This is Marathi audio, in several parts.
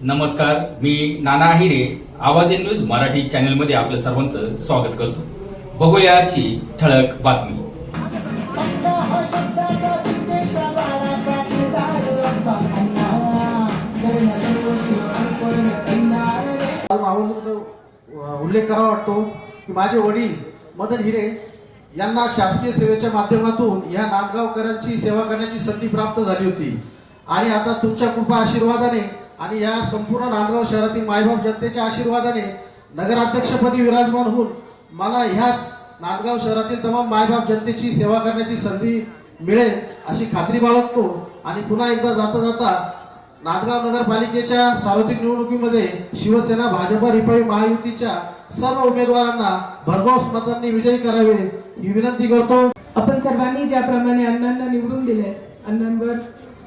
नमस्कार, मी नाना आहिरे. आवाज इन न्यूज मराठी चॅनलमध्ये आपलं सर्वांचं स्वागत करतो. बघूया आजची ठळक बातमी. उल्लेख करावा वाटतो की माझे वडील मदन हिरे यांना शासकीय सेवेच्या माध्यमातून या नांदगावकरांची सेवा करण्याची संधी प्राप्त झाली होती आणि आता तुमच्या कृपा आशीर्वादाने आणि या संपूर्ण नांदगाव शहरातील मायबाप जनतेच्या आशीर्वादाने नगराध्यक्षपदी विराजमान होऊन मला ह्याच नांदगाव शहरातील तमाम मायबाप जनतेची सेवा करण्याची संधी मिळेल अशी खात्री बाळगतो. आणि पुन्हा एकदा जाता जाता नांदगाव नगरपालिकेच्या सार्वत्रिक निवडणुकीमध्ये शिवसेना भाजप रिपाई महायुतीच्या सर्व उमेदवारांना भरघोस मतांनी विजयी करावे ही विनंती करतो. आपण सर्वांनी ज्याप्रमाणे अण्णांना निवडून दिले, अण्णांवर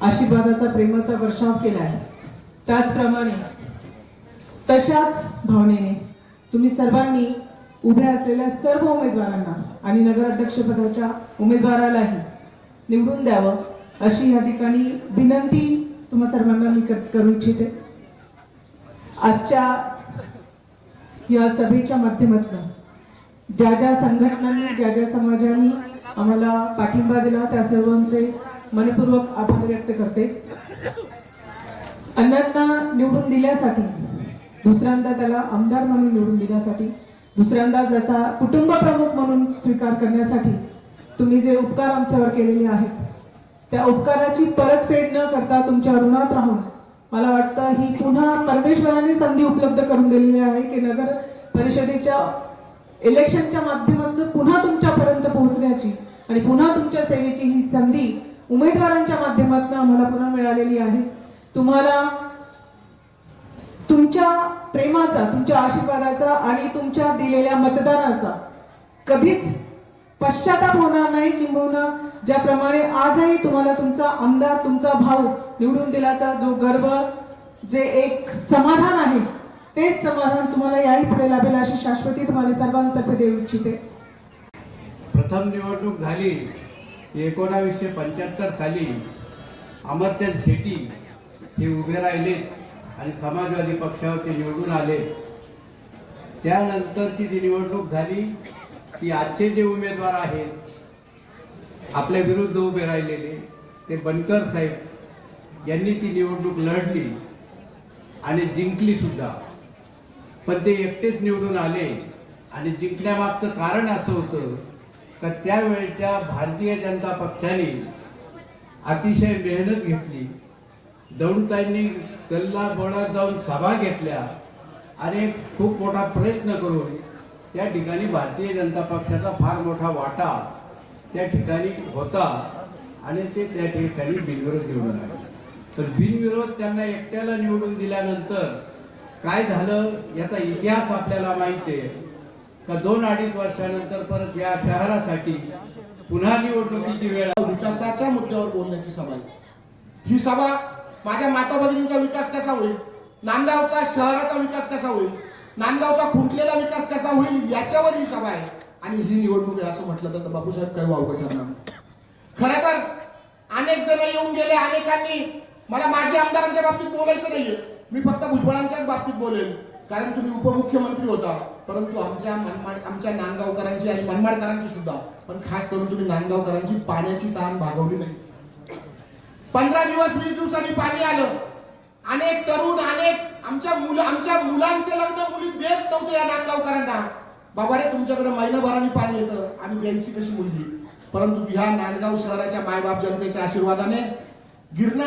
आशीर्वादाचा प्रेमाचा वर्षाव केला आहे, त्याचप्रमाणे तशाच भावनेने तुम्ही सर्वांनी उभ्या असलेल्या सर्व उमेदवारांना आणि नगराध्यक्षपदाच्या उमेदवारालाही निवडून द्यावं अशी या ठिकाणी विनंती तुम्हा सर्वांना मी करू इच्छिते. आजच्या या सभेच्या माध्यमातून ज्या ज्या संघटनांनी ज्या ज्या समाजाने आम्हाला पाठिंबा दिला त्या सर्वांचे मनपूर्वक आभार व्यक्त करते. अण्णांना निवडून दिल्यासाठी, दुसऱ्यांदा त्याला आमदार म्हणून निवडून दिल्यासाठी, दुसऱ्यांदा त्याचा कुटुंब प्रमुख म्हणून स्वीकार करण्यासाठी तुम्ही जे उपकार आमच्यावर केलेले आहेत त्या उपकाराची परतफेड न करता तुमच्या ऋणात राहून मला वाटतं ही पुन्हा परमेश्वराने संधी उपलब्ध करून दिलेली आहे की नगर परिषदेच्या इलेक्शनच्या माध्यमातून पुन्हा तुमच्यापर्यंत पोहोचण्याची आणि पुन्हा तुमच्या सेवेची ही संधी उमेदवारांच्या माध्यमातून आम्हाला पुन्हा मिळालेली आहे. तुम्हाला तुमच्या प्रेमाचा, तुमच्या आशीर्वादाचा आणि तुमच्या दिलेल्या मतदानाचा कधीच पश्चाताप होणार नाही. किंबहुना ज्याप्रमाणे आजही तुम्हाला तुमचा आमदार, तुमचा भाऊ निवडून दिल्याचा जो गर्व, जे एक समाधान आहे, तेच समाधान तुम्हाला याही पुढे लाभेल अशी शाश्वती तुम्हाला सर्वांतर्फे देऊ इच्छिते. प्रथम निवडणूक झाली 1975 साली. अमरचंद शेट्टी हे उभे राहिले आणि समाजवादी पक्षावर ते निवडून आले. त्यानंतरची जी निवडणूक झाली की आजचे जे उमेदवार आहेत आपल्या विरुद्ध उभे राहिलेले ते बनकर साहेब यांनी ती निवडणूक लढली आणि जिंकली सुद्धा. पण ते एकटेच निवडून आले आणि जिंकण्यामागचं कारण असं होतं का त्यावेळच्या भारतीय जनता पक्षाने अतिशय मेहनत घेतली. दौंडताईंनी गल्ला बोळात जाऊन सभा घेतल्या आणि खूप मोठा प्रयत्न करून त्या ठिकाणी भारतीय जनता पक्षाचा फार मोठा वाटा त्या ठिकाणी होता आणि ते त्या ठिकाणी बिनविरोध निवडून आले. तर बिनविरोध त्यांना एकट्याला निवडून दिल्यानंतर काय झालं याचा इतिहास आपल्याला माहिती आहे का 2-2.5 वर्षानंतर परत या शहरासाठी पुन्हा निवडणुकीची वेळ. विकासाच्या मुद्द्यावर बोलण्याची सभा आहे ही सभा. माझ्या माता भगिनींचा विकास कसा होईल, नांदगावचा शहराचा विकास कसा होईल, नांदगावचा खुंटलेला विकास कसा होईल याच्यावर ही सभा आहे. आणि ही निवडणूक आहे असं म्हटलं तर बापूसाहेब काही वावगं ठरणार नाही. खरं तर अनेक जण येऊन गेले, अनेकांनी मला माझ्या आमदारांच्या बाबतीत बोलायचं नाहीये, मी फक्त भुजबळांच्याच बाबतीत बोलेल कारण तुम्ही उपमुख्यमंत्री होता. परंतु आमच्या नांदगावकरांची आणि मनमाडकरांची सुद्धा, पण खास करून तुम्ही नांदगावकरांची पाण्याची तहान भागवली नाही. 15 दिवस 20 दिवसांनी पाणी आलं. अनेक तरुण, अनेक आमच्या मुलांचे लग्न मुली देत नव्हते या नांदगावकरांना. बाबा रे तुमच्याकडे महिनाभराने पाणी येतं, आम्ही द्यायची कशी मुलगी. परंतु ह्या नांदगाव शहराच्या मायबाप जनतेच्या आशीर्वादाने गिरणा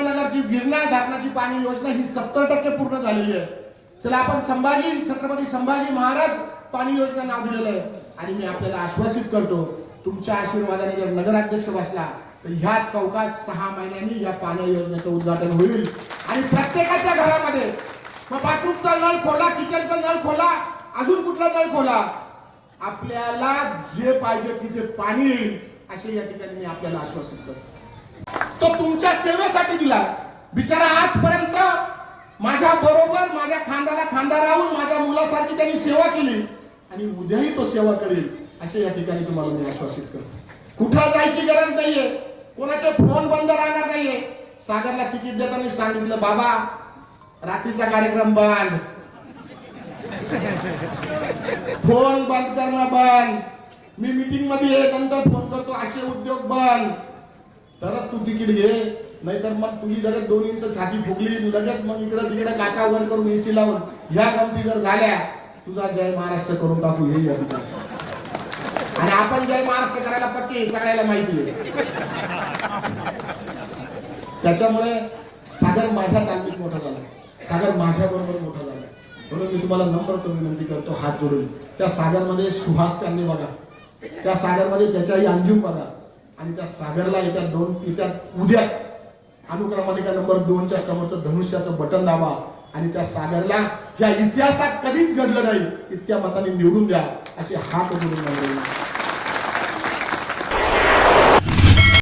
धरणाची पाणी योजना ही 70% पूर्ण झालेली आहे. चला आपण छत्रपती संभाजी महाराज पाणी योजना नाव दिलेलं आहे. आणि मी आपल्याला आश्वासित करतो तुमच्या आशीर्वादाने जर नगराध्यक्ष बसला तर ह्या चौकात 6 महिन्यांनी या पाणी योजनेचं उद्घाटन होईल. आणि प्रत्येकाच्या घरामध्ये मग बाथरूमचा नळ खोला, किचनचा नळ खोला, अजून कुठला नळ खोला, आपल्याला जे पाहिजे तिथे पाणी येईल असे या ठिकाणी मी आपल्याला आश्वासित करतो. तो तुमच्या सेवेसाठी दिला. बिचारा आजपर्यंत माझ्या बरोबर माझ्या खांद्याला खांदा राहून माझ्या मुलासारखी त्यांनी सेवा केली आणि उद्याही तो सेवा करेल असे या ठिकाणी तुम्हाला मी आश्वासित करतो. कुठं जायची गरज नाहीये, कोणाचे फोन बंद राहणार नाहीये. सागरला तिकीट देताना सांगितलं बाबा रात्रीचा कार्यक्रम बंद, फोन बंद करणं बंद, मी मीटिंग मध्ये ये नंतर फोन करतो असे उद्योग बंद, तरच तू तिकीट घे. नाहीतर मग तुझी लगेच 2 इंच छाती फुगली, लगेच मग इकडं तिकडे काचा वर करून एसी लावून ह्या गमती जर झाल्या, तुझा जय महाराष्ट्र करून टाकू हे या ठिकाणी. आणि आपण जय महाराष्ट्र करायला पक्के हे सगळ्याला माहिती आहे. त्याच्यामुळे सागर माझा तालमीत मोठा झाला, सागर माझ्या बरोबर मोठा झाला. म्हणून मी तुम्हाला नम्र विनंती करतो हात जोडून, त्या सागरमध्ये सुहास कांदे बघा, त्या सागरमध्ये त्याच्याही अंजुम बघा, आणि त्या सागरला येत्या उद्याच अनुक्रमानिका नंबर 2च्या समोरचं धनुष्याचं बटन दाबा आणि त्या सागरला या इतिहासात कधीच घडलं नाही इतक्या मताने निवडून द्या अशी हात जोडून